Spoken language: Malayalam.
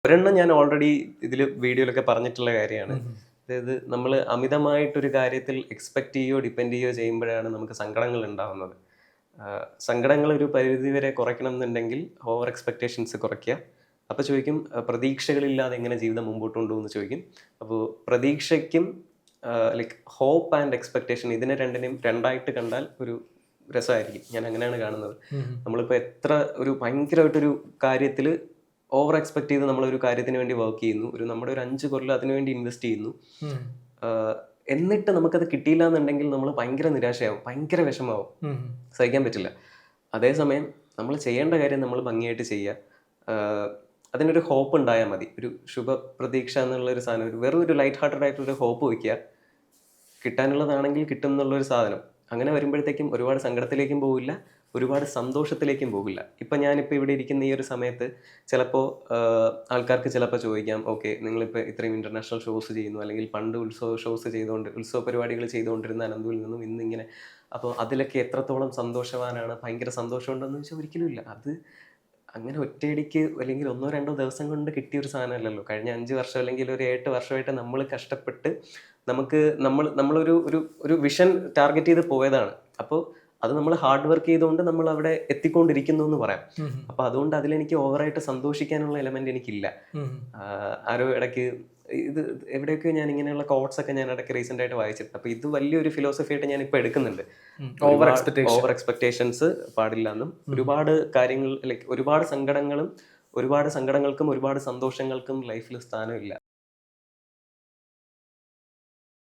ഒരെണ്ണം ഞാൻ ഓൾറെഡി ഇതിൽ വീഡിയോയിലൊക്കെ പറഞ്ഞിട്ടുള്ള കാര്യമാണ്. അതായത് നമ്മൾ അമിതമായിട്ടൊരു കാര്യത്തിൽ എക്സ്പെക്ട് ചെയ്യുകയോ ഡിപ്പെൻഡ് ചെയ്യുകയോ ചെയ്യുമ്പോഴാണ് നമുക്ക് സങ്കടങ്ങൾ ഉണ്ടാവുന്നത്. സങ്കടങ്ങൾ ഒരു പരിധി വരെ കുറയ്ക്കണം എന്നുണ്ടെങ്കിൽ ഓവർ എക്സ്പെക്റ്റേഷൻസ് കുറയ്ക്കുക. അപ്പോൾ ചോദിക്കും പ്രതീക്ഷകളില്ലാതെ എങ്ങനെ ജീവിതം മുമ്പോട്ട് കൊണ്ടുപോകുമെന്ന് ചോദിക്കും. അപ്പോൾ പ്രതീക്ഷയ്ക്കും ലൈക്ക് ഹോപ്പ് ആൻഡ് എക്സ്പെക്റ്റേഷൻ ഇതിനെ രണ്ടിനെയും രണ്ടായിട്ട് കണ്ടാൽ ഒരു രസമായിരിക്കും. ഞാൻ അങ്ങനെയാണ് കാണുന്നത്. നമ്മളിപ്പോൾ എത്ര ഒരു ഭയങ്കരമായിട്ടൊരു കാര്യത്തിൽ ഓവർ എക്സ്പെക്ട് ചെയ്ത് നമ്മളൊരു കാര്യത്തിന് വേണ്ടി വർക്ക് ചെയ്യുന്നു, നമ്മുടെ ഒരു 5 കൊല്ലം അതിനു വേണ്ടി ഇൻവെസ്റ്റ് ചെയ്യുന്നു, എന്നിട്ട് നമുക്കത് കിട്ടിയില്ല എന്നുണ്ടെങ്കിൽ നമ്മൾ ഭയങ്കര നിരാശയാവും, ഭയങ്കര വിഷമാവും, സഹിക്കാൻ പറ്റില്ല. അതേസമയം നമ്മൾ ചെയ്യേണ്ട കാര്യം നമ്മൾ ഭംഗിയായിട്ട് ചെയ്യുക. അതിനൊരു ഹോപ്പ് ഉണ്ടായാൽ മതി. ഒരു ശുഭപ്രതീക്ഷ എന്നുള്ളൊരു സാധനം, വെറും ഒരു ലൈറ്റ് ഹാർട്ടഡ് ആയിട്ടൊരു ഹോപ്പ് വയ്ക്കുക. കിട്ടാനുള്ളതാണെങ്കിൽ കിട്ടും എന്നുള്ളൊരു സാധനം. അങ്ങനെ വരുമ്പോഴത്തേക്കും ഒരുപാട് സങ്കടത്തിലേക്കും പോകില്ല, ഒരുപാട് സന്തോഷത്തിലേക്കും പോകില്ല. ഇപ്പം ഞാനിപ്പോൾ ഇവിടെ ഇരിക്കുന്ന ഈ ഒരു സമയത്ത് ചിലപ്പോൾ ആൾക്കാർക്ക് ചിലപ്പോൾ ചോദിക്കാം, ഓക്കെ നിങ്ങളിപ്പോൾ ഇത്രയും ഇൻ്റർനാഷണൽ ഷോസ് ചെയ്യുന്നു, അല്ലെങ്കിൽ പണ്ട് ഉത്സവ പരിപാടികൾ ചെയ്തുകൊണ്ടിരുന്ന അനന്തുവിൽ നിന്നും ഇന്നിങ്ങനെ, അപ്പോൾ അതിലൊക്കെ എത്രത്തോളം സന്തോഷവാനാണ്, ഭയങ്കര സന്തോഷമുണ്ടെന്ന് വെച്ചാൽ ഒരിക്കലും ഇല്ല. അത് അങ്ങനെ ഒറ്റയടിക്ക് അല്ലെങ്കിൽ 1-2 ദിവസം കൊണ്ട് കിട്ടിയൊരു സാധനമല്ലല്ലോ. കഴിഞ്ഞ 5 വർഷം അല്ലെങ്കിൽ ഒരു 8 വർഷമായിട്ട് നമ്മൾ കഷ്ടപ്പെട്ട് നമ്മളൊരു ഒരു വിഷൻ ടാർഗറ്റ് ചെയ്ത് പോയതാണ്. അപ്പോൾ അത് നമ്മൾ ഹാർഡ് വർക്ക് ചെയ്തുകൊണ്ട് നമ്മൾ അവിടെ എത്തിക്കൊണ്ടിരിക്കുന്നു എന്ന് പറയാം. അപ്പൊ അതുകൊണ്ട് അതിലെനിക്ക് ഓവറായിട്ട് സന്തോഷിക്കാനുള്ള എലമെന്റ് എനിക്കില്ല. ആരോ ഇടയ്ക്ക് ഇത് എവിടെയൊക്കെയോ ഞാൻ ഇങ്ങനെയുള്ള കോട്ട്സ് ഒക്കെ ഞാൻ ഇടയ്ക്ക് റീസെന്റ് ആയിട്ട് വായിച്ചിട്ടുണ്ട്. അപ്പൊ ഇത് വലിയൊരു ഫിലോസഫി ആയിട്ട് ഞാൻ ഇപ്പൊ എടുക്കുന്നുണ്ട്. ഓവർ എക്സ്പെക്ടേഷൻസ് പാടില്ല എന്നും, ഒരുപാട് കാര്യങ്ങൾ ലൈക്ക് ഒരുപാട് സങ്കടങ്ങൾക്കും ഒരുപാട് സന്തോഷങ്ങൾക്കും ലൈഫിൽ സ്ഥാനമില്ല.